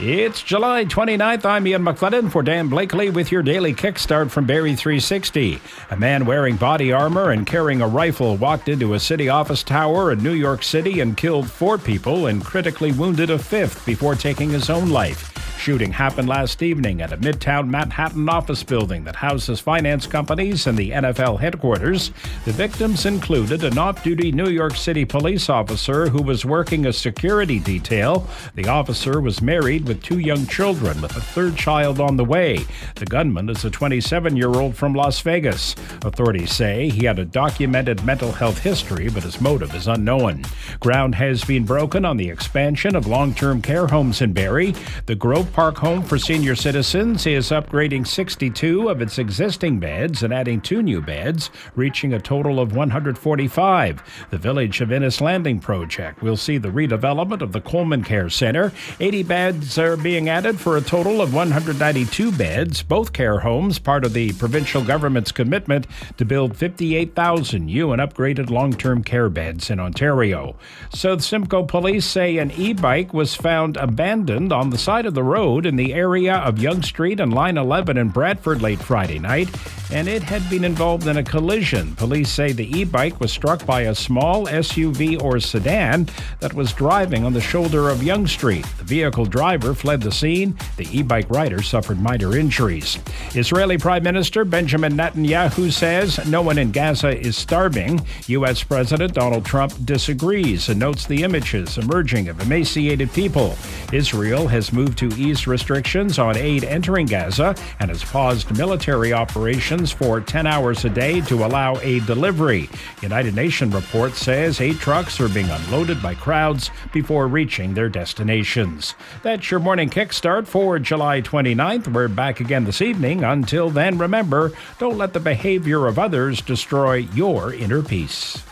It's July 29th. I'm Ian McLennan for Dan Blakely with your Daily Kickstart from Barrie 360. A man wearing body armor and carrying a rifle walked into a city office tower in New York City and killed 4 people and critically wounded a 5th before taking his own life. Shooting happened last evening at a Midtown Manhattan office building that houses finance companies and the NFL headquarters. The victims included an off-duty New York City police officer who was working a security detail. The officer was married with 2 young children, with a 3rd child on the way. The gunman is a 27-year-old from Las Vegas. Authorities say he had a documented mental health history, but his motive is unknown. Ground has been broken on the expansion of long-term care homes in Barrie. The Grove Park Home for Senior Citizens is upgrading 62 of its existing beds and adding 2 new beds, reaching a total of 145. The Village of Innis Landing project will see the redevelopment of the Coleman Care Center. 80 beds are being added for a total of 192 beds. Both care homes, part of the provincial government's commitment to build 58,000 new and upgraded long-term care beds in Ontario. South Simcoe police say an e-bike was found abandoned on the side of the road in the area of Yonge Street and Line 11 in Bradford late Friday night, and it had been involved in a collision. Police say the e-bike was struck by a small SUV or sedan that was driving on the shoulder of Yonge Street. The vehicle driver fled the scene. The e-bike rider suffered minor injuries. Israeli Prime Minister Benjamin Netanyahu says no one in Gaza is starving. U.S. President Donald Trump disagrees and notes the images emerging of emaciated people. Israel has moved to ease restrictions on aid entering Gaza and has paused military operations for 10 hours a day to allow aid delivery. United Nations report says 8 trucks are being unloaded by crowds before reaching their destinations. That's your morning kickstart for July 29th. We're back again this evening. Until then, remember, don't let the behavior of others destroy your inner peace.